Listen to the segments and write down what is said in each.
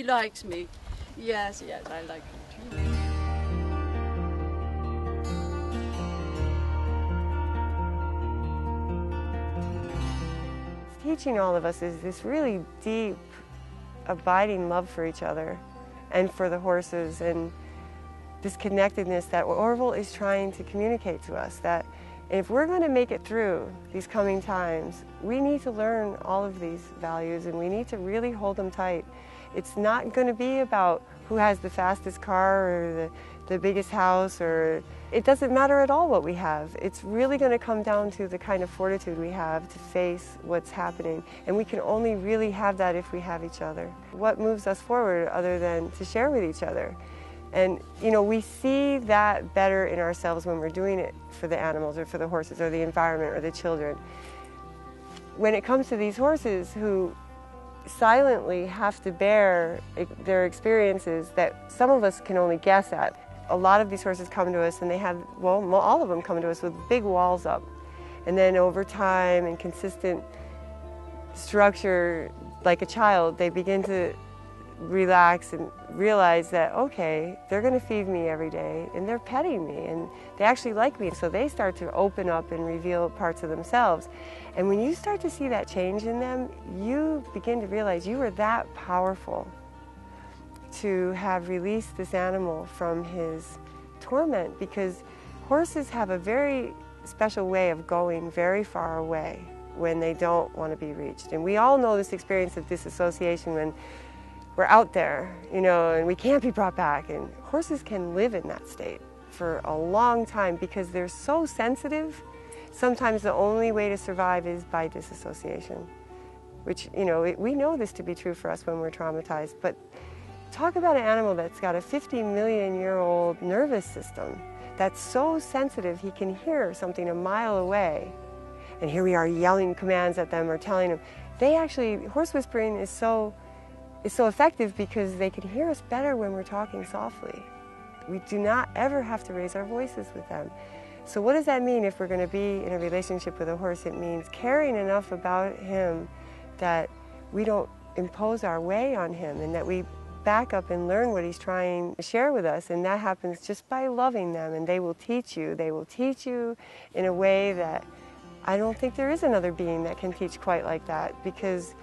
likes me. Yes, yes, I like him too. Teaching all of us is this really deep, abiding love for each other and for the horses, and this connectedness that Orville is trying to communicate to us, that if we're going to make it through these coming times, we need to learn all of these values and we need to really hold them tight. It's not going to be about who has the fastest car or the biggest house, or it doesn't matter at all what we have. It's really going to come down to the kind of fortitude we have to face what's happening, and we can only really have that if we have each other. What moves us forward other than to share with each other? And you know, we see that better in ourselves when we're doing it for the animals or for the horses or the environment or the children. When it comes to these horses who silently have to bear their experiences that some of us can only guess at. A lot of these horses come to us and they have, well, all of them come to us with big walls up. And then over time and consistent structure, like a child, they begin to relax and realize that, okay, they're going to feed me every day and they're petting me and they actually like me. So they start to open up and reveal parts of themselves. And when you start to see that change in them, you begin to realize you are that powerful to have released this animal from his torment, because horses have a very special way of going very far away when they don't want to be reached. And we all know this experience of disassociation when we're out there, you know, and we can't be brought back. And horses can live in that state for a long time because they're so sensitive. Sometimes the only way to survive is by disassociation, which, you know, we know this to be true for us when we're traumatized. But talk about an animal that's got a 50-million-year-old nervous system that's so sensitive he can hear something a mile away. And here we are yelling commands at them or telling them. They actually, horse whispering is so effective because they can hear us better when we're talking softly. We do not ever have to raise our voices with them. So what does that mean if we're going to be in a relationship with a horse? It means caring enough about him that we don't impose our way on him and that we back up and learn what he's trying to share with us. And that happens just by loving them, and they will teach you. They will teach you in a way that I don't think there is another being that can teach quite like that, because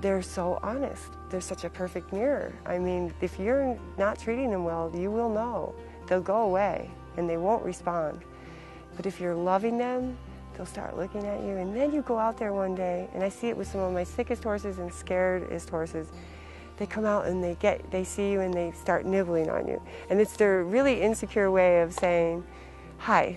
they're so honest. They're such a perfect mirror. I mean, if you're not treating them well, you will know. They'll go away and they won't respond. But if you're loving them, they'll start looking at you, and then you go out there one day, and I see it with some of my sickest horses and scaredest horses. They come out and they see you and they start nibbling on you. And it's their really insecure way of saying, hi.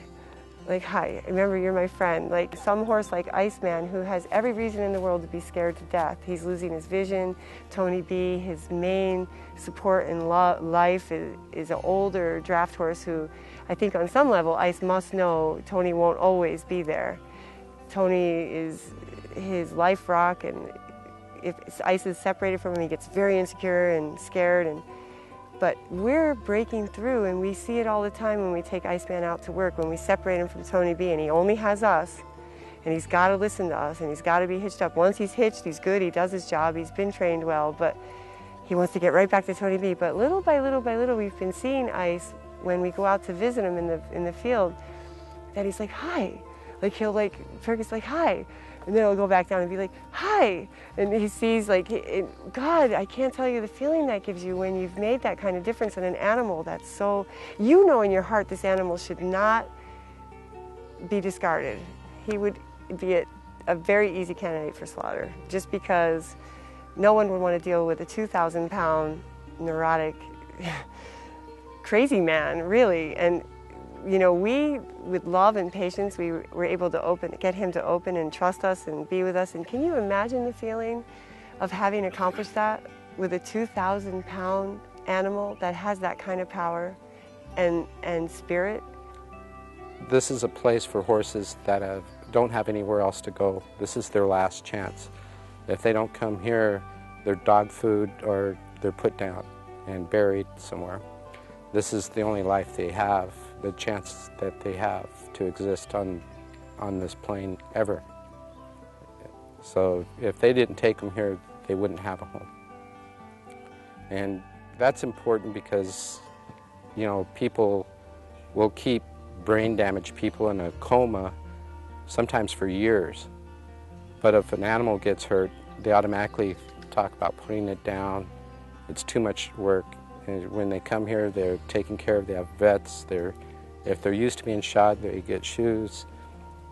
Like, hi, remember, you're my friend. Like some horse like Iceman, who has every reason in the world to be scared to death. He's losing his vision. Tony B, his main support in life, is an older draft horse who I think on some level Ice must know Tony won't always be there. Tony is his life rock, and if Ice is separated from him, he gets very insecure and scared. But we're breaking through, and we see it all the time when we take Iceman out to work, when we separate him from Tony B, and he only has us, and he's got to listen to us, and he's got to be hitched up. Once he's hitched, he's good, he does his job, he's been trained well, but he wants to get right back to Tony B. But little by little by little, we've been seeing Ice, when we go out to visit him in the field, that he's like, hi. Like he'll Fergus like, hi. And then he'll go back down and be like, hi. And he sees, like, God, I can't tell you the feeling that gives you when you've made that kind of difference in an animal that's so, you know in your heart this animal should not be discarded. He would be a very easy candidate for slaughter, just because no one would want to deal with a 2,000-pound neurotic crazy man, really. And you know, we, with love and patience, we were able to get him to open and trust us and be with us. And can you imagine the feeling of having accomplished that with a 2,000-pound animal that has that kind of power and spirit? This is a place for horses that don't have anywhere else to go. This is their last chance. If they don't come here, they're dog food or they're put down and buried somewhere. This is the only life they have, the chance that they have to exist on this plane ever. So if they didn't take them here, they wouldn't have a home. And that's important because, you know, people will keep brain damaged people in a coma sometimes for years. But if an animal gets hurt, they automatically talk about putting it down. It's too much work. And when they come here, they're taken care of. They have vets. If they're used to being shod, they get shoes.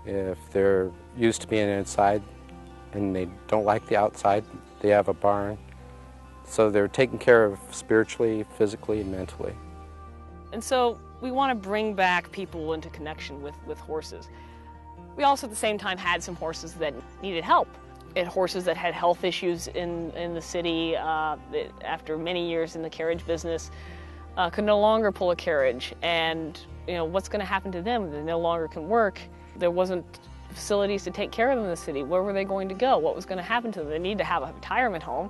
If they're used to being inside and they don't like the outside, they have a barn. So they're taken care of spiritually, physically, and mentally. And so we want to bring back people into connection with horses. We also at the same time had some horses that needed help. And horses that had health issues in the city that after many years in the carriage business could no longer pull a carriage. And you know, what's going to happen to them? They no longer can work. There wasn't facilities to take care of them in the city. Where were they going to go? What was going to happen to them? They need to have a retirement home.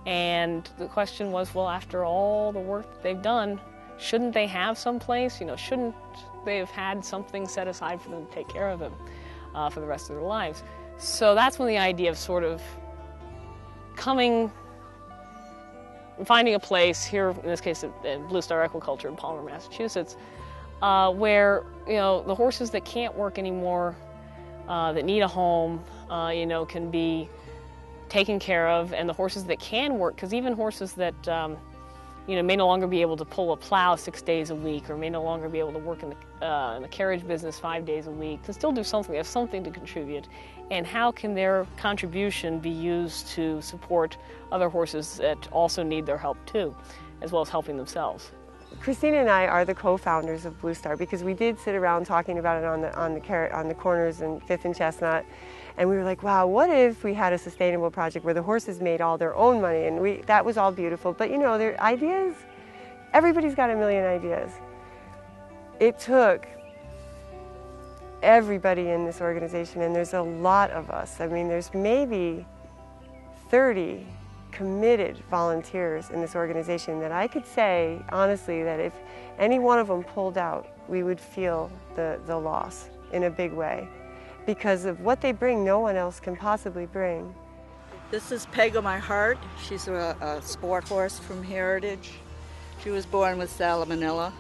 And the question was, well, after all the work that they've done, shouldn't they have some place? You know, shouldn't they have had something set aside for them to take care of them for the rest of their lives? So that's when the idea of sort of coming and finding a place here, in this case at Blue Star Equiculture in Palmer, Massachusetts, where, you know, the horses that can't work anymore, that need a home, you know, can be taken care of, and the horses that can work, because even horses that you know, may no longer be able to pull a plow 6 days a week, or may no longer be able to work in the carriage business 5 days a week, can still do something. They have something to contribute. And how can their contribution be used to support other horses that also need their help too, as well as helping themselves? Christina and I are the co-founders of Blue Star because we did sit around talking about it on the corners in Fifth and Chestnut, and we were like, wow, what if we had a sustainable project where the horses made all their own money? And that was all beautiful, but you know, their ideas, everybody's got a million ideas. It took everybody in this organization, and there's a lot of us. I mean, there's maybe 30 committed volunteers in this organization that I could say, honestly, that if any one of them pulled out, we would feel the loss in a big way. Because of what they bring, no one else can possibly bring. This is Peg of My Heart. She's a sport horse from Heritage. She was born with salmonella,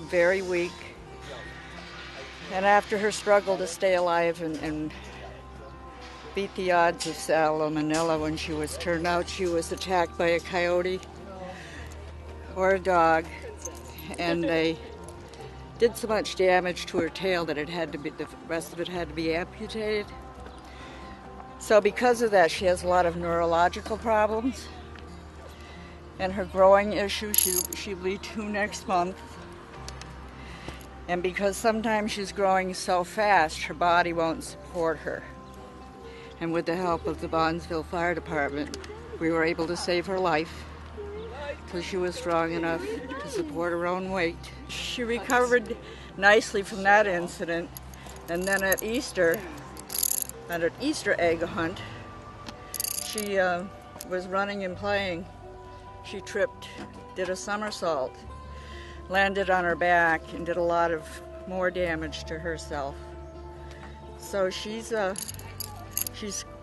very weak. And after her struggle to stay alive and beat the odds of salmonella, when she was turned out, she was attacked by a coyote or a dog, and they did so much damage to her tail that the rest of it had to be amputated. So because of that, she has a lot of neurological problems, and her growing issue, she'll be 2 next month. And because sometimes she's growing so fast, her body won't support her. And with the help of the Bondsville Fire Department, we were able to save her life because she was strong enough to support her own weight. She recovered nicely from that incident, and then at Easter, at an Easter egg hunt, she was running and playing. She tripped, did a somersault, landed on her back, and did a lot of more damage to herself. So she's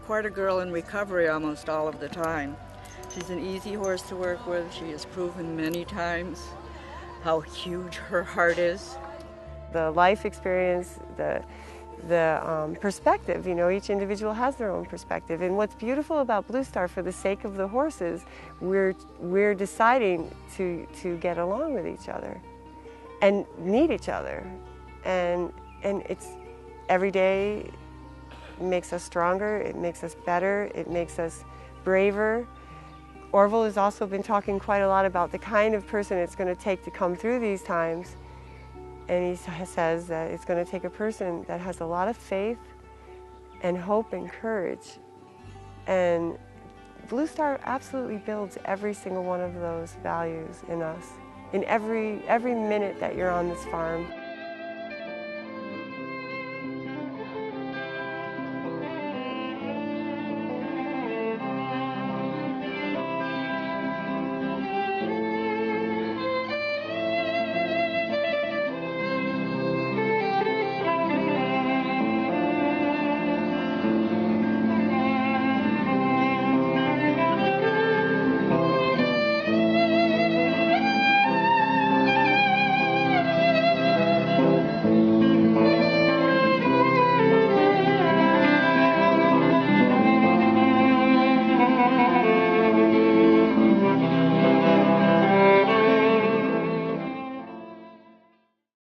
quite a girl in recovery almost all of the time. She's an easy horse to work with. She has proven many times how huge her heart is. The life experience, the perspective, you know, each individual has their own perspective. And what's beautiful about Blue Star, for the sake of the horses, we're deciding to get along with each other and need each other. And it's every day makes us stronger, it makes us better, it makes us braver. Orville has also been talking quite a lot about the kind of person it's going to take to come through these times. And he says that it's going to take a person that has a lot of faith and hope and courage. And Blue Star absolutely builds every single one of those values in us, in every minute that you're on this farm.